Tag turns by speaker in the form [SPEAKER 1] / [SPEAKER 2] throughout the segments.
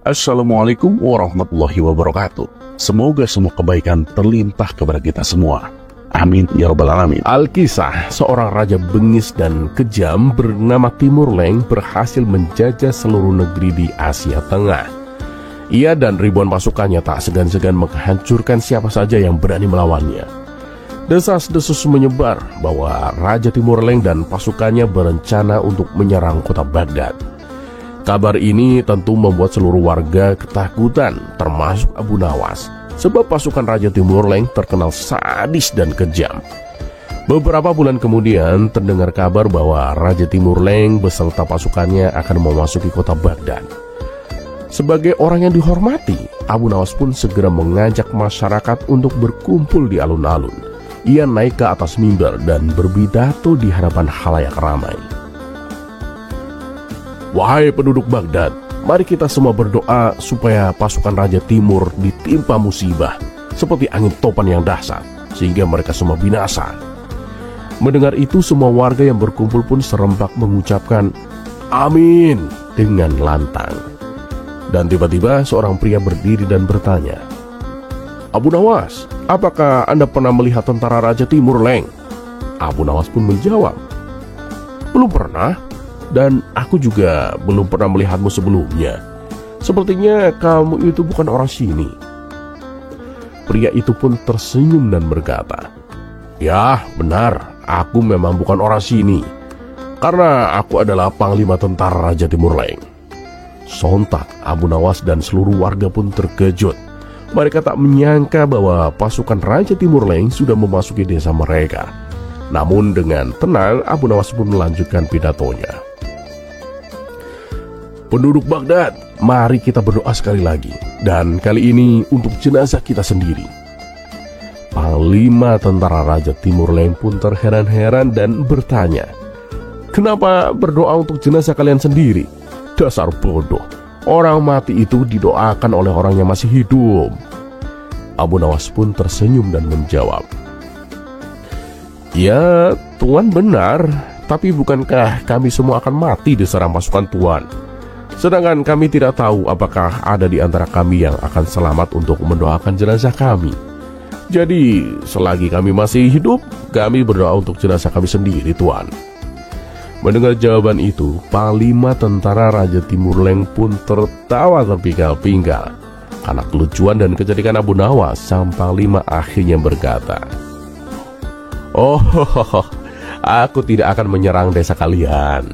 [SPEAKER 1] Assalamualaikum warahmatullahi wabarakatuh. Semoga semua kebaikan terlimpah kepada kita semua. Amin ya rabbal alamin.
[SPEAKER 2] Alkisah, seorang raja bengis dan kejam bernama Timur Leng berhasil menjajah seluruh negeri di Asia Tengah. Ia dan ribuan pasukannya tak segan-segan menghancurkan siapa saja yang berani melawannya. Desas-desus menyebar bahwa Raja Timur Leng dan pasukannya berencana untuk menyerang kota Baghdad. Kabar ini tentu membuat seluruh warga ketakutan, termasuk Abu Nawas, sebab pasukan Raja Timur Leng terkenal sadis dan kejam. Beberapa bulan kemudian terdengar kabar bahwa Raja Timur Leng beserta pasukannya akan memasuki kota Baghdad. Sebagai orang yang dihormati, Abu Nawas pun segera mengajak masyarakat untuk berkumpul di alun-alun. Ia naik ke atas mimbar dan berpidato di hadapan khalayak ramai. Wahai penduduk Baghdad, mari kita semua berdoa supaya pasukan Raja Timur ditimpa musibah seperti angin topan yang dahsyat, sehingga mereka semua binasa. Mendengar itu, semua warga yang berkumpul pun serempak mengucapkan amin dengan lantang. Dan tiba-tiba seorang pria berdiri dan bertanya, Abu Nawas, apakah Anda pernah melihat tentara Raja Timur Leng? Abu Nawas pun menjawab, belum pernah. Dan aku juga belum pernah melihatmu sebelumnya. Sepertinya kamu itu bukan orang sini. Pria itu pun tersenyum dan berkata, ya benar, aku memang bukan orang sini, karena aku adalah panglima tentara Raja Timur Leng. Sontak Abu Nawas dan seluruh warga pun terkejut. Mereka tak menyangka bahwa pasukan Raja Timur Leng sudah memasuki desa mereka. Namun dengan tenang Abu Nawas pun melanjutkan pidatonya. Penduduk Baghdad, mari kita berdoa sekali lagi, dan kali ini untuk jenazah kita sendiri. Panglima tentara Raja Timur Leng pun terheran-heran dan bertanya, kenapa berdoa untuk jenazah kalian sendiri? Dasar bodoh, orang mati itu didoakan oleh orang yang masih hidup. Abu Nawas pun tersenyum dan menjawab, ya Tuan benar, tapi bukankah kami semua akan mati diserang pasukan Tuan? Sedangkan kami tidak tahu apakah ada di antara kami yang akan selamat untuk mendoakan jenazah kami. Jadi selagi kami masih hidup, kami berdoa untuk jenazah kami sendiri, Tuan. Mendengar jawaban itu, Panglima tentara Raja Timur Leng pun tertawa terpinggal-pinggal. Karena kelucuan dan kecerdikan Abu Nawas, sang Panglima akhirnya berkata, oh, aku tidak akan menyerang desa kalian.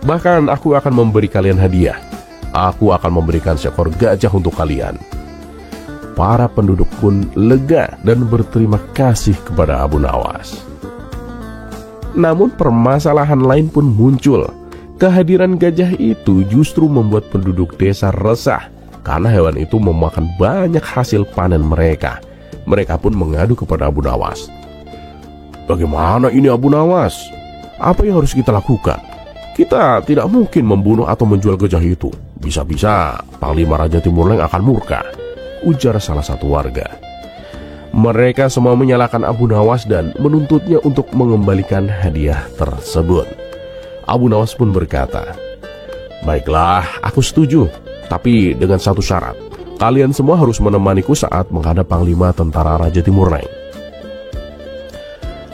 [SPEAKER 2] Bahkan aku akan memberi kalian hadiah. Aku akan memberikan seekor gajah untuk kalian. Para penduduk pun lega dan berterima kasih kepada Abu Nawas. Namun permasalahan lain pun muncul. Kehadiran gajah itu justru membuat penduduk desa resah, karena hewan itu memakan banyak hasil panen mereka. Mereka pun mengadu kepada Abu Nawas. Bagaimana ini Abu Nawas? Apa yang harus kita lakukan? Kita tidak mungkin membunuh atau menjual gajah itu. Bisa-bisa Panglima Raja Timur Leng akan murka, ujar salah satu warga. Mereka semua menyalahkan Abu Nawas dan menuntutnya untuk mengembalikan hadiah tersebut. Abu Nawas pun berkata, baiklah, aku setuju, tapi dengan satu syarat. Kalian semua harus menemaniku saat menghadap Panglima tentara Raja Timur Leng.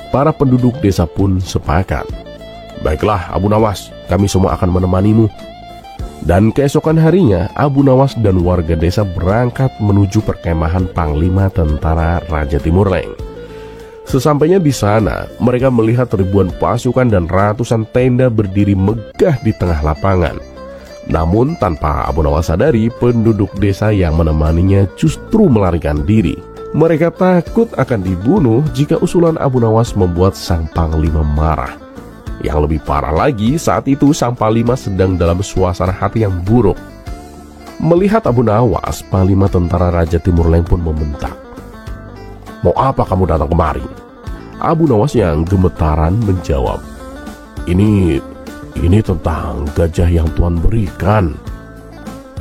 [SPEAKER 2] Para penduduk desa pun sepakat. Baiklah Abu Nawas, kami semua akan menemanimu. Dan keesokan harinya, Abu Nawas dan warga desa berangkat menuju perkemahan Panglima tentara Raja Timur Leng. Sesampainya di sana, mereka melihat ribuan pasukan dan ratusan tenda berdiri megah di tengah lapangan. Namun tanpa Abu Nawas sadari, penduduk desa yang menemaninya justru melarikan diri. Mereka takut akan dibunuh jika usulan Abu Nawas membuat sang Panglima marah. Yang lebih parah lagi, saat itu sang Panglima sedang dalam suasana hati yang buruk. Melihat Abu Nawas, Panglima tentara Raja Timur Leng pun membentak, mau apa kamu datang kemari? Abu Nawas yang gemetaran menjawab, Ini tentang gajah yang Tuan berikan.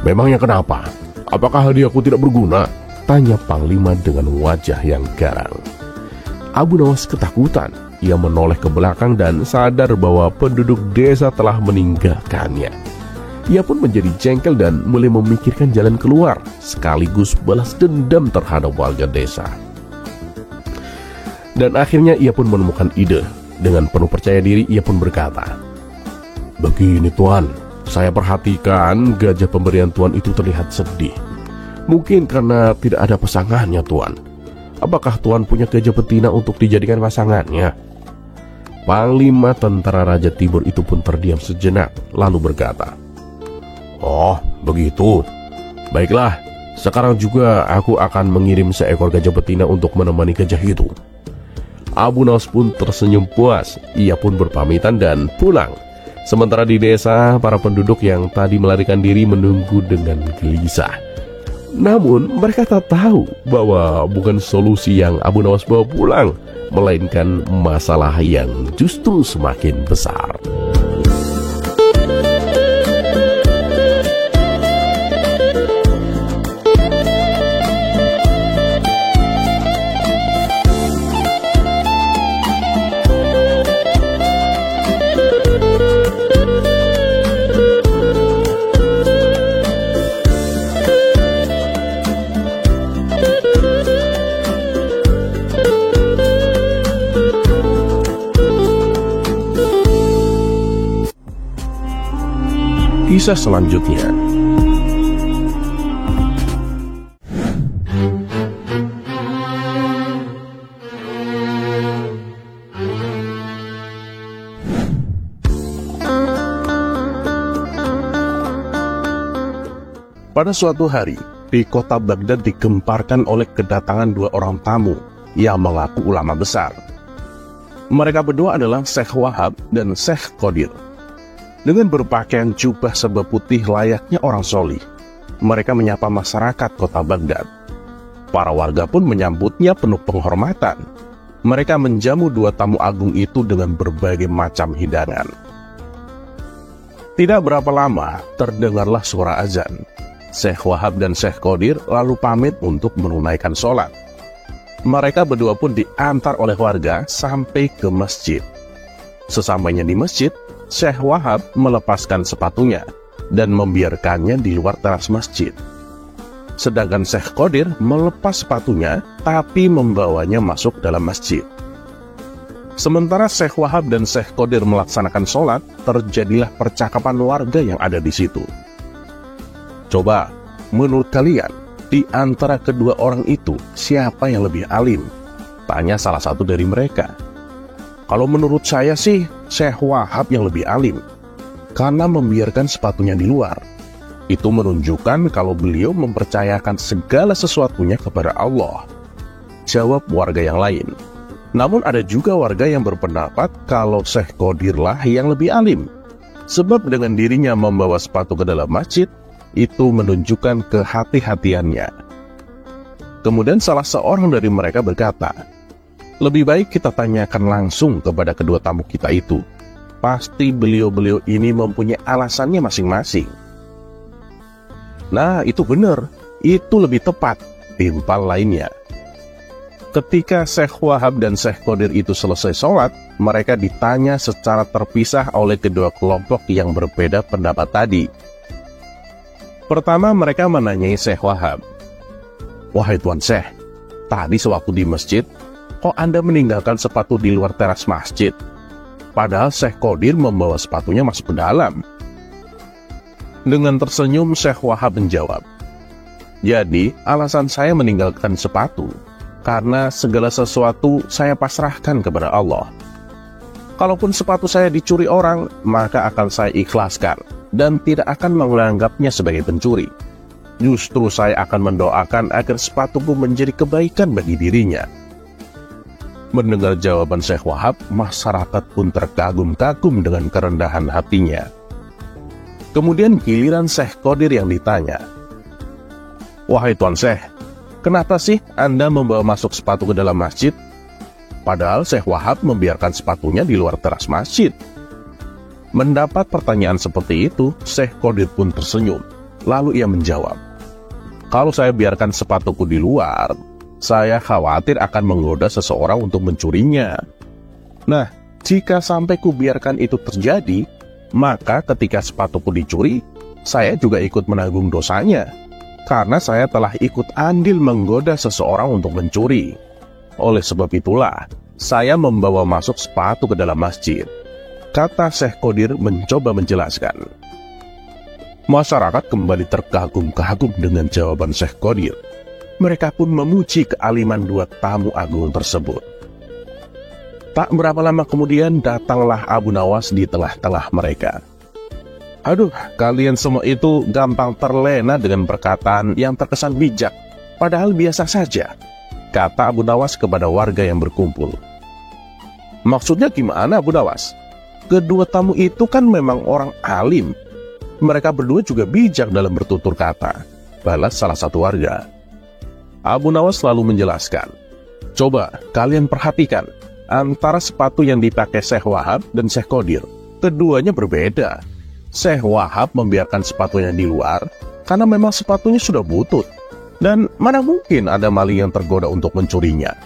[SPEAKER 2] Memangnya kenapa? Apakah hadiahku tidak berguna? Tanya Panglima dengan wajah yang garang. Abu Nawas ketakutan. Ia menoleh ke belakang dan sadar bahwa penduduk desa telah meninggalkannya. Ia pun menjadi jengkel dan mulai memikirkan jalan keluar, sekaligus balas dendam terhadap warga desa. Dan akhirnya ia pun menemukan ide. Dengan penuh percaya diri, ia pun berkata, "Begini Tuan, saya perhatikan gajah pemberian Tuan itu terlihat sedih. Mungkin karena tidak ada pasangannya Tuan. Apakah Tuan punya gajah betina untuk dijadikan pasangannya?" Panglima tentara Raja Tibur itu pun terdiam sejenak, lalu berkata, "Oh, begitu. Baiklah, sekarang juga aku akan mengirim seekor gajah betina untuk menemani gajah itu." Abu Nawas pun tersenyum puas. Ia pun berpamitan dan pulang. Sementara di desa, para penduduk yang tadi melarikan diri menunggu dengan gelisah. Namun, mereka tak tahu bahwa bukan solusi yang Abu Nawas bawa pulang, melainkan masalah yang justru semakin besar. Kisah selanjutnya.
[SPEAKER 1] Pada suatu hari, di kota Baghdad digemparkan oleh kedatangan dua orang tamu yang mengaku ulama besar. Mereka berdua adalah Syekh Wahab dan Syekh Qadir. Dengan berpakaian jubah serba putih layaknya orang solih, mereka menyapa masyarakat kota Baghdad. Para warga pun menyambutnya penuh penghormatan. Mereka menjamu dua tamu agung itu dengan berbagai macam hidangan. Tidak berapa lama, terdengarlah suara azan. Syekh Wahab dan Syekh Qadir lalu pamit untuk menunaikan sholat. Mereka berdua pun diantar oleh warga sampai ke masjid. Sesampainya di masjid, Syekh Wahab melepaskan sepatunya dan membiarkannya di luar teras masjid. Sedangkan Syekh Qadir melepas sepatunya tapi membawanya masuk dalam masjid. Sementara Syekh Wahab dan Syekh Qadir melaksanakan sholat, terjadilah percakapan warga yang ada di situ. Coba, menurut kalian, di antara kedua orang itu, siapa yang lebih alim? Tanya salah satu dari mereka. Kalau menurut saya sih, Syekh Wahab yang lebih alim, karena membiarkan sepatunya di luar. Itu menunjukkan kalau beliau mempercayakan segala sesuatunya kepada Allah. Jawab warga yang lain. Namun ada juga warga yang berpendapat kalau Syekh Qadir lah yang lebih alim. Sebab dengan dirinya membawa sepatu ke dalam masjid, itu menunjukkan kehati-hatiannya. Kemudian salah seorang dari mereka berkata, "Lebih baik kita tanyakan langsung kepada kedua tamu kita itu. Pasti beliau-beliau ini mempunyai alasannya masing-masing." "Nah, itu benar. Itu lebih tepat," timpal lainnya. Ketika Syekh Wahab dan Syekh Qadir itu selesai sholat, mereka ditanya secara terpisah oleh kedua kelompok yang berbeda pendapat tadi. Pertama mereka menanyai Syekh Wahab, "Wahai Tuan Syekh, tadi sewaktu di masjid, kok Anda meninggalkan sepatu di luar teras masjid? Padahal Syekh Qadir membawa sepatunya masuk ke dalam." Dengan tersenyum Syekh Wahab menjawab, "Jadi alasan saya meninggalkan sepatu, karena segala sesuatu saya pasrahkan kepada Allah. Kalaupun sepatu saya dicuri orang, maka akan saya ikhlaskan dan tidak akan menganggapnya sebagai pencuri. Justru saya akan mendoakan agar sepatuku menjadi kebaikan bagi dirinya." Mendengar jawaban Syekh Wahab, masyarakat pun terkagum-kagum dengan kerendahan hatinya. Kemudian giliran Syekh Qadir yang ditanya, "Wahai Tuan Syekh, kenapa sih Anda membawa masuk sepatu ke dalam masjid? Padahal Syekh Wahab membiarkan sepatunya di luar teras masjid." Mendapat pertanyaan seperti itu, Syekh Qadir pun tersenyum. Lalu ia menjawab, "Kalau saya biarkan sepatuku di luar, saya khawatir akan menggoda seseorang untuk mencurinya. Nah, jika sampai kubiarkan itu terjadi, maka ketika sepatuku dicuri, saya juga ikut menanggung dosanya, karena saya telah ikut andil menggoda seseorang untuk mencuri. Oleh sebab itulah, saya membawa masuk sepatu ke dalam masjid," kata Syekh Qadir mencoba menjelaskan. Masyarakat kembali terkagum-kagum dengan jawaban Syekh Qadir. Mereka pun memuji kealiman dua tamu agung tersebut. Tak berapa lama kemudian datanglah Abu Nawas di tengah-tengah mereka. "Aduh, kalian semua itu gampang terlena dengan perkataan yang terkesan bijak, padahal biasa saja," kata Abu Nawas kepada warga yang berkumpul. "Maksudnya gimana, Abu Nawas? Kedua tamu itu kan memang orang alim. Mereka berdua juga bijak dalam bertutur kata," balas salah satu warga. Abu Nawas selalu menjelaskan, "Coba kalian perhatikan, antara sepatu yang dipakai Syekh Wahab dan Syekh Qadir, keduanya berbeda. Syekh Wahab membiarkan sepatunya di luar karena memang sepatunya sudah butut, dan mana mungkin ada maling yang tergoda untuk mencurinya,"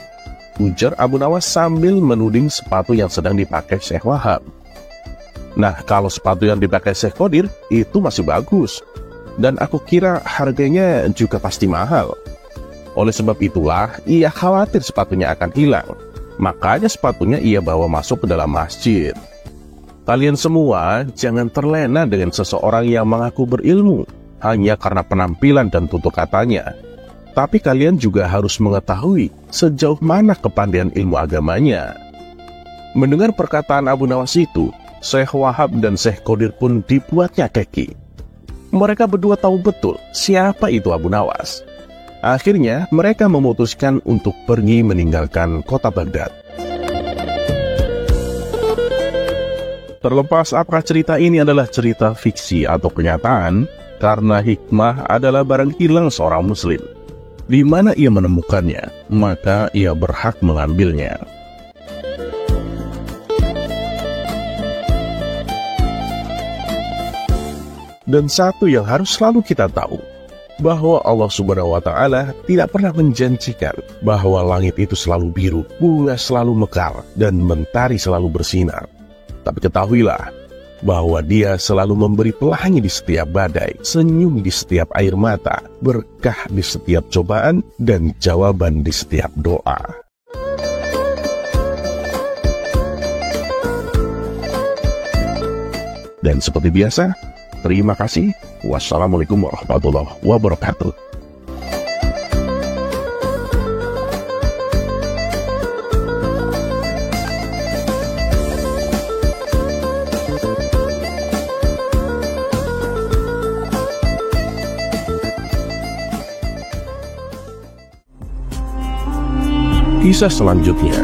[SPEAKER 1] ujar Abu Nawas sambil menuding sepatu yang sedang dipakai Syekh Wahab. "Nah, kalau sepatu yang dipakai Syekh Qadir itu masih bagus, dan aku kira harganya juga pasti mahal. Oleh sebab itulah ia khawatir sepatunya akan hilang, makanya sepatunya ia bawa masuk ke dalam masjid. Kalian semua jangan terlena dengan seseorang yang mengaku berilmu hanya karena penampilan dan tutur katanya. Tapi kalian juga harus mengetahui sejauh mana kepandaian ilmu agamanya." Mendengar perkataan Abu Nawas itu, Syekh Wahab dan Syekh Qadir pun dibuatnya keki. Mereka berdua tahu betul siapa itu Abu Nawas. Akhirnya mereka memutuskan untuk pergi meninggalkan kota Baghdad. Terlepas apakah cerita ini adalah cerita fiksi atau kenyataan, karena hikmah adalah barang hilang seorang muslim. Di mana ia menemukannya, maka ia berhak mengambilnya. Dan satu yang harus selalu kita tahu, bahwa Allah Subhanahu wa Ta'ala tidak pernah menjanjikan bahwa langit itu selalu biru, bunga selalu mekar, dan mentari selalu bersinar. Tapi ketahuilah bahwa Dia selalu memberi pelangi di setiap badai, senyum di setiap air mata, berkah di setiap cobaan, dan jawaban di setiap doa. Dan seperti biasa, terima kasih. Wassalamualaikum warahmatullahi wabarakatuh. Kisah selanjutnya.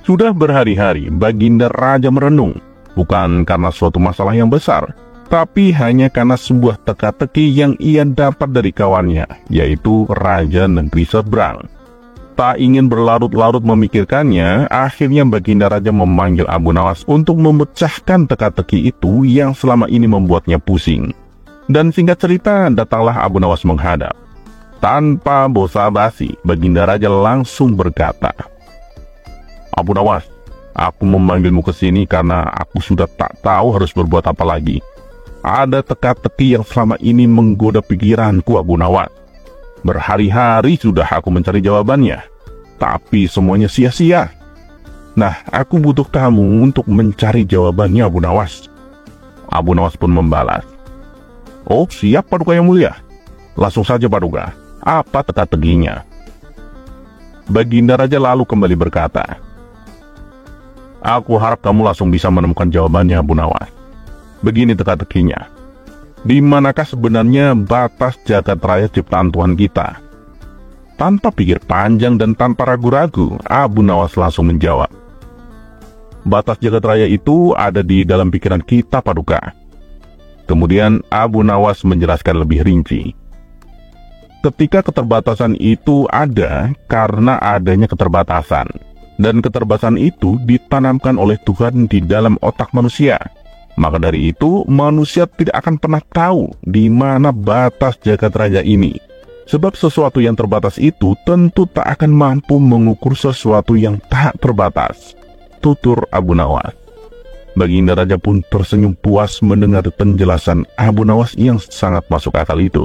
[SPEAKER 1] Sudah berhari-hari Baginda Raja merenung, bukan karena suatu masalah yang besar, tapi hanya karena sebuah teka-teki yang ia dapat dari kawannya, yaitu Raja Negeri Seberang. Tak ingin berlarut-larut memikirkannya, akhirnya Baginda Raja memanggil Abu Nawas untuk memecahkan teka-teki itu yang selama ini membuatnya pusing. Dan singkat cerita, datanglah Abu Nawas menghadap. Tanpa basa-basi, Baginda Raja langsung berkata, "Abu Nawas, aku memanggilmu ke sini karena aku sudah tak tahu harus berbuat apa lagi. Ada teka-teki yang selama ini menggoda pikiranku, Abu Nawas. Berhari-hari sudah aku mencari jawabannya, tapi semuanya sia-sia. Nah, aku butuh kamu untuk mencari jawabannya, Abu Nawas." Abu Nawas pun membalas, "Oh, siap Paduka Yang Mulia. Langsung saja Paduka, apa teka-tekinya?" Baginda Raja lalu kembali berkata, "Aku harap kamu langsung bisa menemukan jawabannya, Abu Nawas. Begini teka-tekinya. Di manakah sebenarnya batas jagat raya ciptaan Tuhan kita?" Tanpa pikir panjang dan tanpa ragu-ragu, Abu Nawas langsung menjawab, "Batas jagat raya itu ada di dalam pikiran kita, Paduka." Kemudian Abu Nawas menjelaskan lebih rinci. Ketika keterbatasan itu ada karena adanya keterbatasan. Dan keterbatasan itu ditanamkan oleh Tuhan di dalam otak manusia.
[SPEAKER 3] Maka dari itu, manusia tidak akan pernah tahu di mana batas jagat raya ini. Sebab sesuatu yang terbatas itu tentu tak akan mampu mengukur sesuatu yang tak terbatas. Tutur Abu Nawas. Baginda Raja pun tersenyum puas mendengar penjelasan Abu Nawas yang sangat masuk akal itu.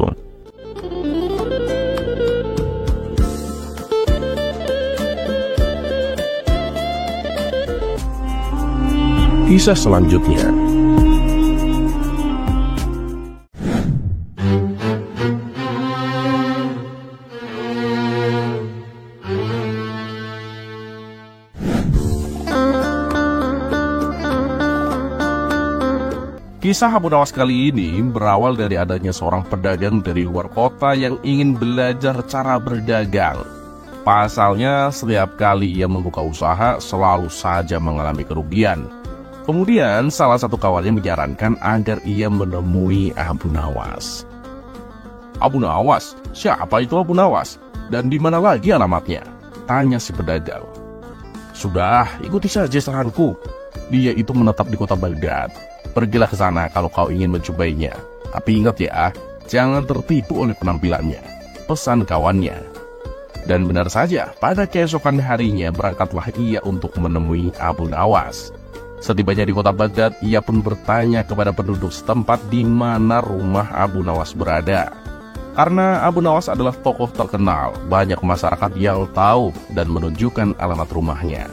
[SPEAKER 2] Kisah selanjutnya.
[SPEAKER 1] Kisah Abu Nawas kali ini berawal dari adanya seorang pedagang dari luar kota yang ingin belajar cara berdagang. Pasalnya, setiap kali ia membuka usaha selalu saja mengalami kerugian. Kemudian, salah satu kawannya menyarankan agar ia menemui Abu Nawas. Abu Nawas? Siapa itu Abu Nawas? Dan di mana lagi alamatnya? Tanya si pedagang. Sudah, ikuti saja saranku. Dia itu menetap di kota Baghdad. Pergilah ke sana kalau kau ingin mencobainya. Tapi ingat ya, jangan tertipu oleh penampilannya. Pesan kawannya. Dan benar saja, pada keesokan harinya berangkatlah ia untuk menemui Abu Nawas. Setibanya di kota Baghdad, ia pun bertanya kepada penduduk setempat di mana rumah Abu Nawas berada. Karena Abu Nawas adalah tokoh terkenal, banyak masyarakat yang tahu dan menunjukkan alamat rumahnya.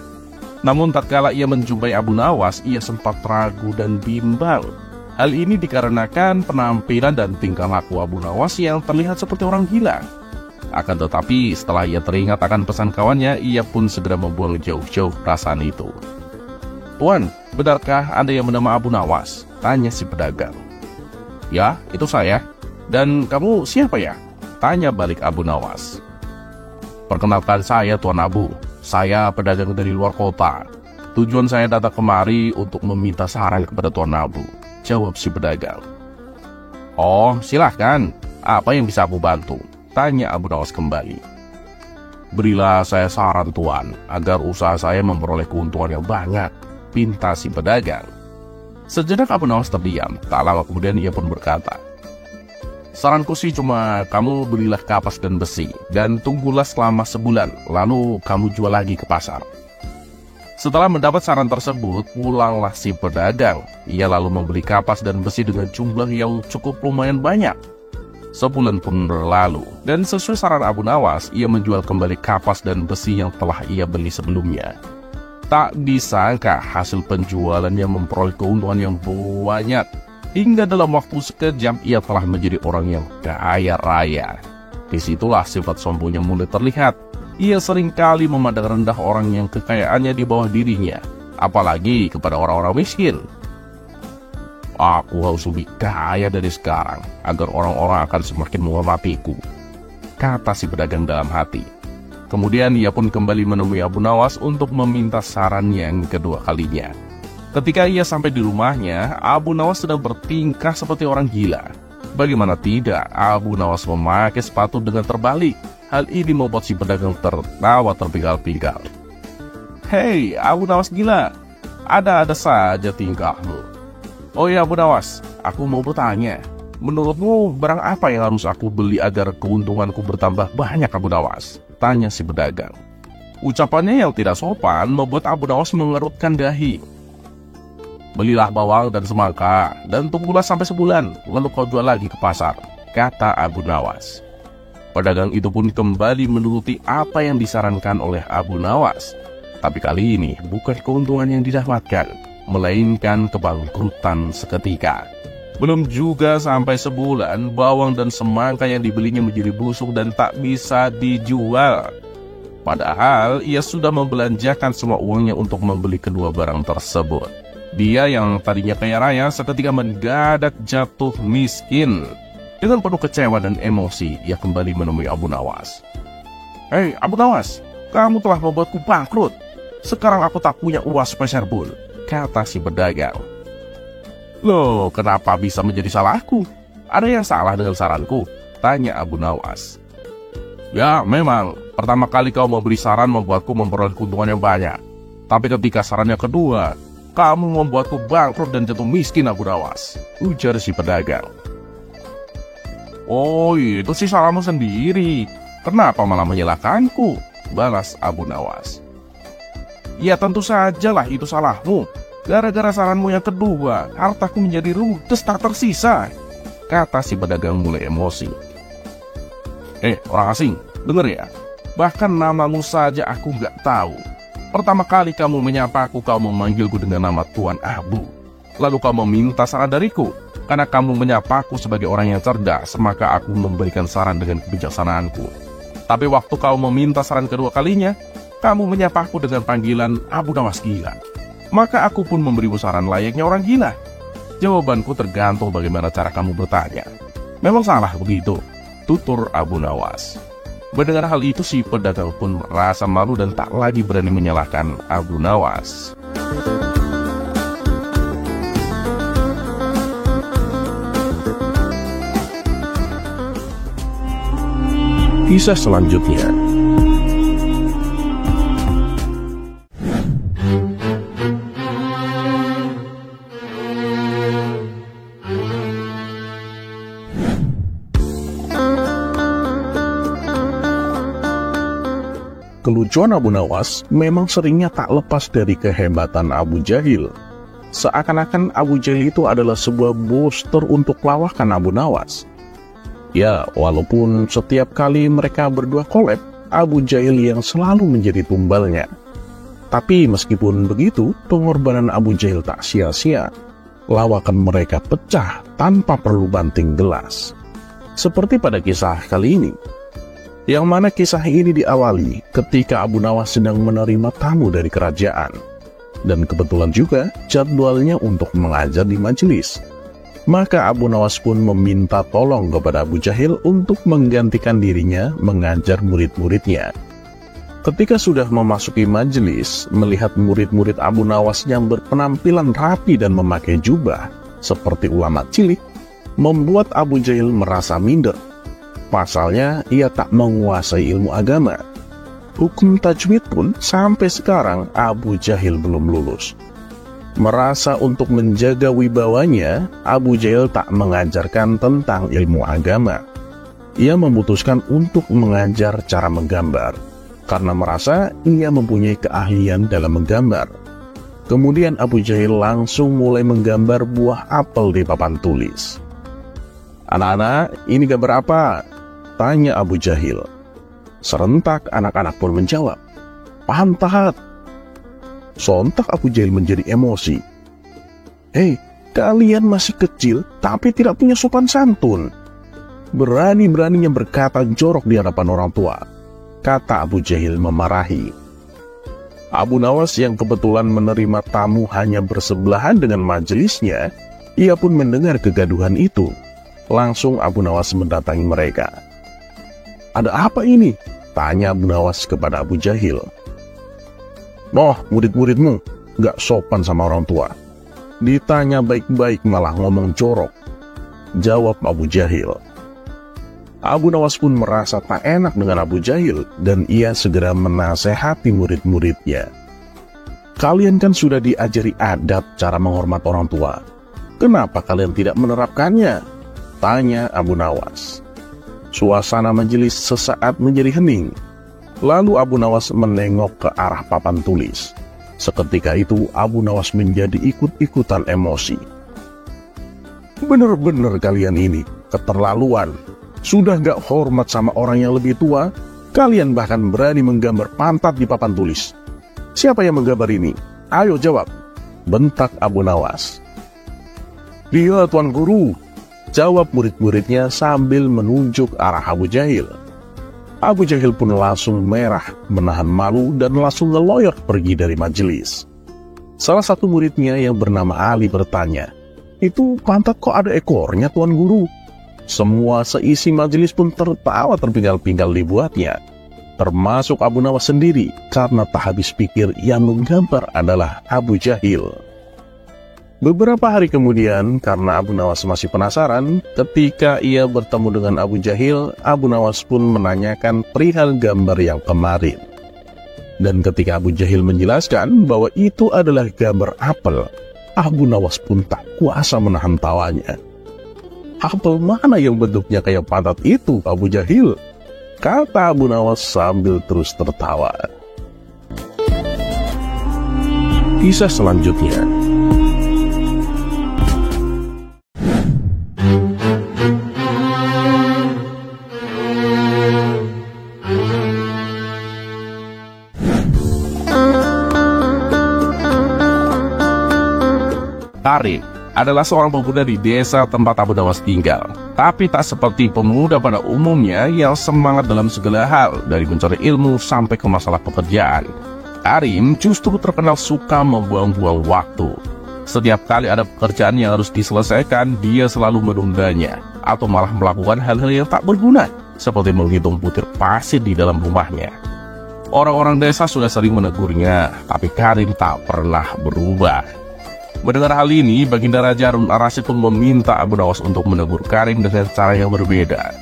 [SPEAKER 1] Namun tatkala ia menjumpai Abu Nawas, ia sempat ragu dan bimbang. Hal ini dikarenakan penampilan dan tingkah laku Abu Nawas yang terlihat seperti orang gila. Akan tetapi setelah ia teringat akan pesan kawannya, ia pun segera membuang jauh-jauh perasaan itu. Tuan, benarkah Anda yang bernama Abu Nawas? Tanya si pedagang. Ya, itu saya. Dan kamu siapa ya? Tanya balik Abu Nawas. Perkenalkan saya Tuan Abu. Saya pedagang dari luar kota. Tujuan saya datang kemari untuk meminta saran kepada Tuan Abu. Jawab si pedagang. Oh, silahkan. Apa yang bisa aku bantu? Tanya Abu Nawas kembali. Berilah saya saran Tuan, agar usaha saya memperoleh keuntungan yang banyak. Pinta si pedagang. Sejenak Abu Nawas terdiam. Tak lama kemudian ia pun berkata, saranku sih cuma kamu belilah kapas dan besi, dan tunggulah selama sebulan, lalu kamu jual lagi ke pasar. Setelah mendapat saran tersebut, pulanglah si pedagang. Ia lalu membeli kapas dan besi dengan jumlah yang cukup lumayan banyak. Sebulan pun berlalu, dan sesuai saran Abu Nawas, ia menjual kembali kapas dan besi yang telah ia beli sebelumnya. Tak disangka hasil penjualannya memperoleh keuntungan yang banyak. Hingga dalam waktu sekejap ia telah menjadi orang yang kaya raya. Disitulah sifat sombongnya mulai terlihat. Ia seringkali memandang rendah orang yang kekayaannya di bawah dirinya, apalagi kepada orang-orang miskin. Aku harus lebih kaya dari sekarang, agar orang-orang akan semakin menghormatiku, kata si pedagang dalam hati. Kemudian ia pun kembali menemui Abu Nawas untuk meminta saran yang kedua kalinya. Ketika ia sampai di rumahnya, Abu Nawas sedang bertingkah seperti orang gila. Bagaimana tidak, Abu Nawas memakai sepatu dengan terbalik. Hal ini membuat si pedagang tertawa terpinggal-pinggal. Hei, Abu Nawas gila, ada-ada saja tingkahmu. Oh ya Abu Nawas, aku mau bertanya, menurutmu barang apa yang harus aku beli agar keuntunganku bertambah banyak Abu Nawas? Tanya si pedagang. Ucapannya yang tidak sopan membuat Abu Nawas mengerutkan dahi. Belilah bawang dan semangka, dan tunggulah sampai sebulan, lalu kau jual lagi ke pasar, kata Abu Nawas. Pedagang itu pun kembali menuruti apa yang disarankan oleh Abu Nawas. Tapi kali ini bukan keuntungan yang didapatkan, melainkan kebangkrutan seketika. Belum juga sampai sebulan, bawang dan semangka yang dibelinya menjadi busuk dan tak bisa dijual. Padahal ia sudah membelanjakan semua uangnya untuk membeli kedua barang tersebut. Dia yang tadinya kaya raya seketika mendadak jatuh miskin. Dengan penuh kecewa dan emosi, ia kembali menemui Abu Nawas. Hei Abu Nawas, kamu telah membuatku bangkrut. Sekarang aku tak punya uang sepeser pun, kata si pedagang. Loh, kenapa bisa menjadi salahku? Ada yang salah dengan saranku? Tanya Abu Nawas. Ya, memang. Pertama kali kau memberi saran membuatku memperoleh keuntungan yang banyak. Tapi ketika saran yang kedua,
[SPEAKER 2] Kamu membuatku bangkrut dan jatuh miskin, Abu Nawas, ujar si pedagang. Oh, itu sih salahmu sendiri. Kenapa malah menyalahkanku? Balas Abu Nawas. Ya tentu sajalah itu salahmu. Gara-gara saranmu yang kedua, hartaku menjadi ludes tak tersisa, kata si pedagang mulai emosi. Orang asing, denger ya. Bahkan namamu saja aku nggak tahu. Pertama kali kamu menyapaku, kau memanggilku dengan nama Tuan Abu. Lalu kau meminta saran dariku. Karena kamu menyapaku sebagai orang yang cerdas, maka aku memberikan saran dengan kebijaksanaanku. Tapi waktu kau meminta saran kedua kalinya, kamu menyapaku dengan panggilan Abu Nawas gila. Maka aku pun memberimu saran layaknya orang gila. Jawabanku tergantung bagaimana cara kamu bertanya. Memang salah begitu, tutur Abu Nawas. Mendengar hal itu, si pedagang pun merasa malu dan tak lagi berani menyalahkan Abu Nawas. Kisah selanjutnya.
[SPEAKER 1] Kelucuan Abu Nawas memang seringnya tak lepas dari kehebatan Abu Jahil. Seakan-akan Abu Jahil itu adalah sebuah booster untuk lawakan Abu Nawas. Ya, walaupun setiap kali mereka berdua collab, Abu Jahil yang selalu menjadi tumbalnya. Tapi meskipun begitu, pengorbanan Abu Jahil tak sia-sia. Lawakan mereka pecah tanpa perlu banting gelas. Seperti pada kisah kali ini. Yang mana kisah ini diawali ketika Abu Nawas sedang menerima tamu dari kerajaan. Dan kebetulan juga jadwalnya untuk mengajar di majelis. Maka Abu Nawas pun meminta tolong kepada Abu Jahil untuk menggantikan dirinya mengajar murid-muridnya. Ketika sudah memasuki majelis, melihat murid-murid Abu Nawas yang berpenampilan rapi dan memakai jubah seperti ulama cilik, membuat Abu Jahil merasa minder. Pasalnya, ia tak menguasai ilmu agama. Hukum tajwid pun sampai sekarang Abu Jahil belum lulus. Merasa untuk menjaga wibawanya, Abu Jahil tak mengajarkan tentang ilmu agama. Ia memutuskan untuk mengajar cara menggambar, karena merasa ia mempunyai keahlian dalam menggambar. Kemudian Abu Jahil langsung mulai menggambar buah apel di papan tulis. "Anak-anak, ini gambar apa?" tanya Abu Jahil. Serentak anak-anak pun menjawab, "Pantat." Sontak Abu Jahil menjadi emosi. Kalian masih kecil tapi tidak punya sopan santun. Berani-beraninya berkata jorok di hadapan orang tua, kata Abu Jahil memarahi. Abu Nawas yang kebetulan menerima tamu hanya bersebelahan dengan majelisnya, ia pun mendengar kegaduhan itu. Langsung Abu Nawas mendatangi mereka. "Ada apa ini?" tanya Abu Nawas kepada Abu Jahil. "Noh, murid-muridmu gak sopan sama orang tua. Ditanya baik-baik malah ngomong jorok," jawab Abu Jahil. Abu Nawas pun merasa tak enak dengan Abu Jahil dan ia segera menasehati murid-muridnya. "Kalian kan sudah diajari adab cara menghormat orang tua. Kenapa kalian tidak menerapkannya?" tanya Abu Nawas. Suasana majelis sesaat menjadi hening. Lalu Abu Nawas menengok ke arah papan tulis. Seketika itu Abu Nawas menjadi ikut-ikutan emosi. "Bener-bener kalian ini keterlaluan. Sudah gak hormat sama orang yang lebih tua, kalian bahkan berani menggambar pantat di papan tulis. Siapa yang menggambar ini? Ayo jawab," bentak Abu Nawas. "Dia, Tuan Guru," jawab murid-muridnya sambil menunjuk arah Abu Jahil. Abu Jahil pun langsung merah, menahan malu dan langsung ngeloyor pergi dari majelis. Salah satu muridnya yang bernama Ali bertanya, "Itu pantat kok ada ekornya, Tuan Guru?" Semua seisi majelis pun tertawa terpinggal-pinggal dibuatnya, termasuk Abu Nawas sendiri, karena tak habis pikir yang menggambar adalah Abu Jahil. Beberapa hari kemudian, karena Abu Nawas masih penasaran, ketika ia bertemu dengan Abu Jahil, Abu Nawas pun menanyakan perihal gambar yang kemarin. Dan ketika Abu Jahil menjelaskan bahwa itu adalah gambar apel, Abu Nawas pun tak kuasa menahan tawanya. "Apel mana yang bentuknya kayak pantat itu, Abu Jahil?" kata Abu Nawas sambil terus tertawa. Kisah selanjutnya. Karim adalah seorang pemuda di desa tempat Abu Nawas tinggal. Tapi tak seperti pemuda pada umumnya yang semangat dalam segala hal, dari mencari ilmu sampai ke masalah pekerjaan. Karim justru terkenal suka membuang-buang waktu. Setiap kali ada pekerjaan yang harus diselesaikan, dia selalu menundanya, atau malah melakukan hal-hal yang tak berguna, seperti menghitung butir pasir di dalam rumahnya. Orang-orang desa sudah sering menegurnya, tapi Karim tak pernah berubah. Mendengar hal ini, Baginda Raja Harun Ar-Rasyid pun meminta Abu Nawas untuk menegur Karim dengan cara yang berbeda.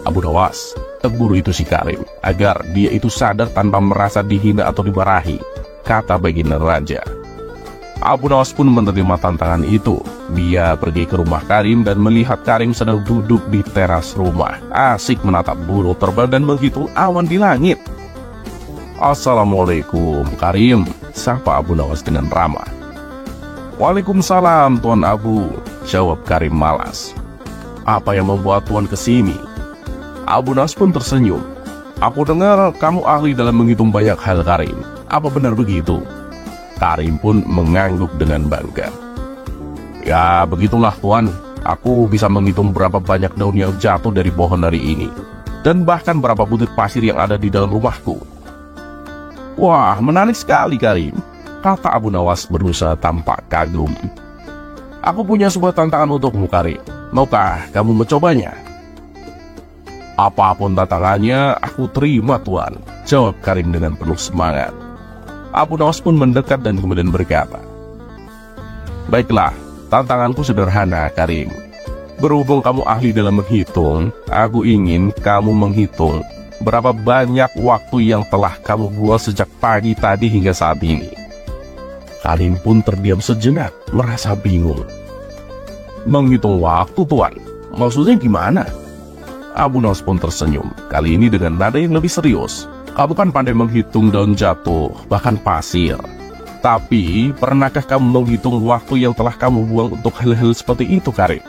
[SPEAKER 1] "Abu Nawas, tegur itu si Karim, agar dia itu sadar tanpa merasa dihina atau dimarahi," kata Baginda Raja. Abu Nawas pun menerima tantangan itu. Dia pergi ke rumah Karim dan melihat Karim sedang duduk di teras rumah, asik menatap burung terbang dan menghitung awan di langit. "Assalamualaikum, Karim," sapa Abu Nawas dengan ramah. "Waalaikumsalam, Tuan Abu," jawab Karim malas. "Apa yang membuat Tuan kesini?" Abu Nawas pun tersenyum. "Aku dengar kamu ahli dalam menghitung banyak hal, Karim. Apa benar begitu?" Karim pun mengangguk dengan bangga. "Ya, begitulah, Tuan. Aku bisa menghitung berapa banyak daun yang jatuh dari pohon hari ini, dan bahkan berapa butir pasir yang ada di dalam rumahku." "Wah, menarik sekali, Karim," kata Abu Nawas berusaha tampak kagum. "Aku punya sebuah tantangan untukmu, Karim. Maukah kamu mencobanya?" "Apapun tantangannya, aku terima, Tuan," jawab Karim dengan penuh semangat. Abu Nawas pun mendekat dan kemudian berkata, "Baiklah, tantanganku sederhana, Karim. Berhubung kamu ahli dalam menghitung, aku ingin kamu menghitung berapa banyak waktu yang telah kamu buang sejak pagi tadi hingga saat ini." Karim pun terdiam sejenak, merasa bingung. "Menghitung waktu, Tuan? Maksudnya gimana?" Abu Nawas pun tersenyum, kali ini dengan nada yang lebih serius. "Kamu kan pandai menghitung daun jatuh, bahkan pasir. Tapi, pernahkah kamu menghitung waktu yang telah kamu buang untuk hal-hal seperti itu, Karim?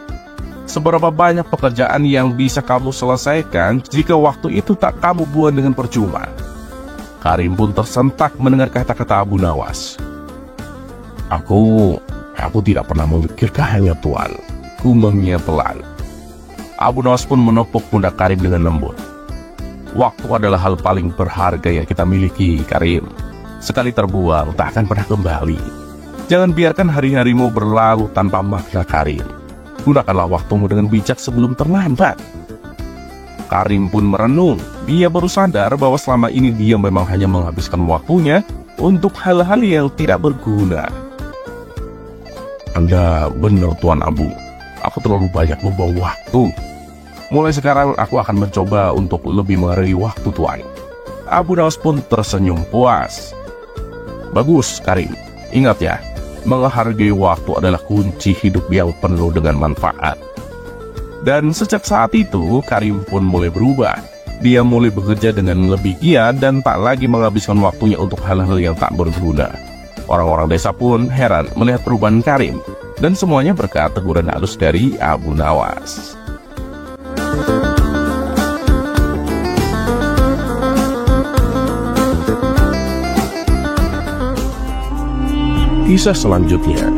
[SPEAKER 1] Seberapa banyak pekerjaan yang bisa kamu selesaikan jika waktu itu tak kamu buang dengan percuma?" Karim pun tersentak mendengar kata-kata Abu Nawas. Aku tidak pernah memikirkannya, Tuan," gumamnya pelan. Abu Nawas pun menepuk pundak Karim dengan lembut. "Waktu adalah hal paling berharga yang kita miliki, Karim. Sekali terbuang, tak akan pernah kembali. Jangan biarkan hari-harimu berlalu tanpa makna, Karim. Gunakanlah waktumu dengan bijak sebelum terlambat." Karim pun merenung. Dia baru sadar bahwa selama ini dia memang hanya menghabiskan waktunya untuk hal-hal yang tidak berguna. "Anda benar, Tuan Abu. Aku terlalu banyak membuang waktu. Mulai sekarang aku akan mencoba untuk lebih menghargai waktu, Tuan." Abu Nawas pun tersenyum puas. "Bagus, Karim. Ingat ya, menghargai waktu adalah kunci hidup yang penuh dengan manfaat." Dan sejak saat itu, Karim pun mulai berubah. Dia mulai bekerja dengan lebih giat dan tak lagi menghabiskan waktunya untuk hal-hal yang tak berguna. Orang-orang desa pun heran melihat perubahan Karim, dan semuanya berkat teguran halus dari Abu Nawas. Kisah selanjutnya.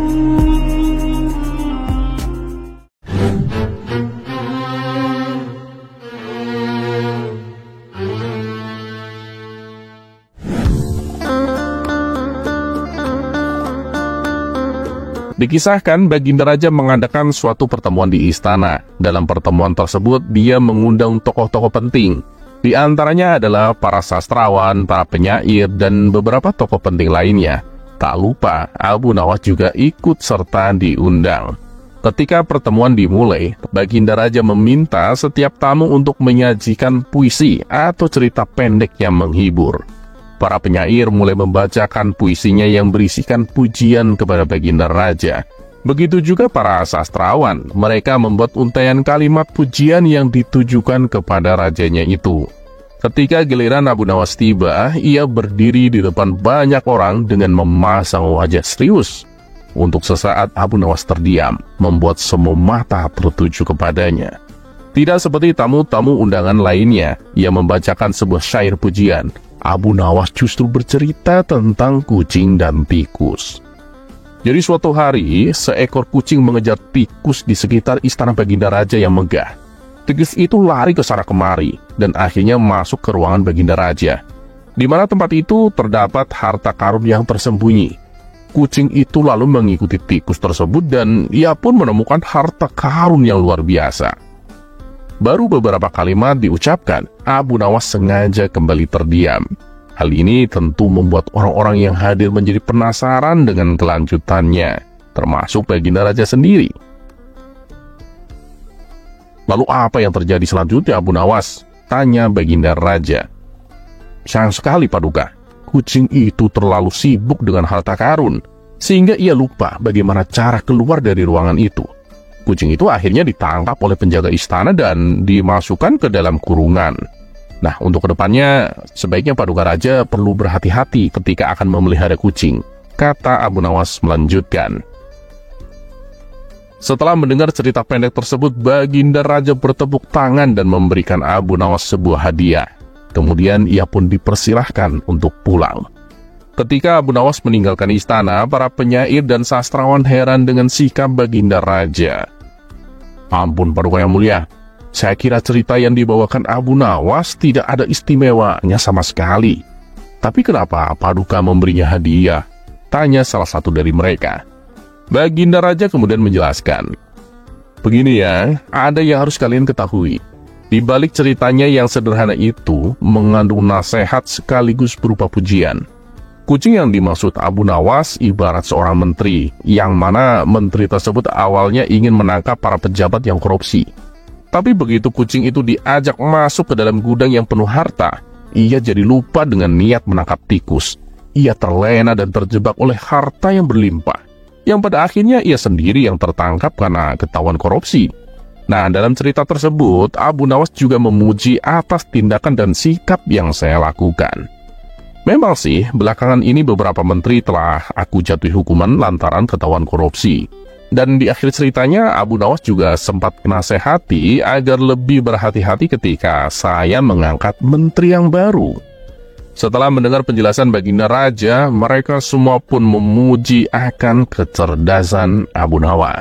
[SPEAKER 1] Dikisahkan Baginda Raja mengadakan suatu pertemuan di istana. Dalam pertemuan tersebut, dia mengundang tokoh-tokoh penting. Di antaranya adalah para sastrawan, para penyair, dan beberapa tokoh penting lainnya. Tak lupa, Abu Nawas juga ikut serta diundang. Ketika pertemuan dimulai, Baginda Raja meminta setiap tamu untuk menyajikan puisi atau cerita pendek yang menghibur. Para penyair mulai membacakan puisinya yang berisikan pujian kepada Baginda Raja. Begitu juga para sastrawan, mereka membuat untaian kalimat pujian yang ditujukan kepada rajanya itu. Ketika giliran Abu Nawas tiba, ia berdiri di depan banyak orang dengan memasang wajah serius. Untuk sesaat Abu Nawas terdiam, membuat semua mata tertuju kepadanya. Tidak seperti tamu-tamu undangan lainnya, ia membacakan sebuah syair pujian. Abu Nawas justru bercerita tentang kucing dan tikus. Jadi suatu hari, seekor kucing mengejar tikus di sekitar istana Baginda Raja yang megah. Tikus itu lari ke sana kemari, dan akhirnya masuk ke ruangan Baginda Raja, di mana tempat itu terdapat harta karun yang tersembunyi. Kucing itu lalu mengikuti tikus tersebut dan ia pun menemukan harta karun yang luar biasa. Baru beberapa kalimat diucapkan, Abu Nawas sengaja kembali terdiam. Hal ini tentu membuat orang-orang yang hadir menjadi penasaran dengan kelanjutannya, termasuk Baginda Raja sendiri. Lalu apa yang terjadi selanjutnya Abu Nawas? Tanya Baginda Raja. Sayang sekali Paduka, kucing itu terlalu sibuk dengan harta karun, sehingga ia lupa bagaimana cara keluar dari ruangan itu. Kucing itu akhirnya ditangkap oleh penjaga istana dan dimasukkan ke dalam kurungan. Nah, untuk kedepannya, sebaiknya Paduka Raja perlu berhati-hati ketika akan memelihara kucing, kata Abu Nawas melanjutkan. Setelah mendengar cerita pendek tersebut, Baginda Raja bertepuk tangan dan memberikan Abu Nawas sebuah hadiah. Kemudian ia pun dipersilahkan untuk pulang. Ketika Abu Nawas meninggalkan istana, para penyair dan sastrawan heran dengan sikap Baginda Raja. Ampun Paduka yang mulia, saya kira cerita yang dibawakan Abu Nawas tidak ada istimewanya sama sekali. Tapi kenapa Paduka memberinya hadiah? Tanya salah satu dari mereka. Baginda Raja kemudian menjelaskan, begini ya, ada yang harus kalian ketahui. Di balik ceritanya yang sederhana itu mengandung nasihat sekaligus berupa pujian. Kucing yang dimaksud Abu Nawas ibarat seorang menteri, yang mana menteri tersebut awalnya ingin menangkap para pejabat yang korupsi. Tapi begitu kucing itu diajak masuk ke dalam gudang yang penuh harta, ia jadi lupa dengan niat menangkap tikus. Ia terlena dan terjebak oleh harta yang berlimpah, yang pada akhirnya ia sendiri yang tertangkap karena ketahuan korupsi. Nah, dalam cerita tersebut, Abu Nawas juga memuji atas tindakan dan sikap yang saya lakukan. Memang sih, belakangan ini beberapa menteri telah aku jatuhi hukuman lantaran ketahuan korupsi. Dan di akhir ceritanya, Abu Nawas juga sempat menasehati agar lebih berhati-hati ketika saya mengangkat menteri yang baru. Setelah mendengar penjelasan Baginda Raja, mereka semua pun memuji akan kecerdasan Abu Nawas.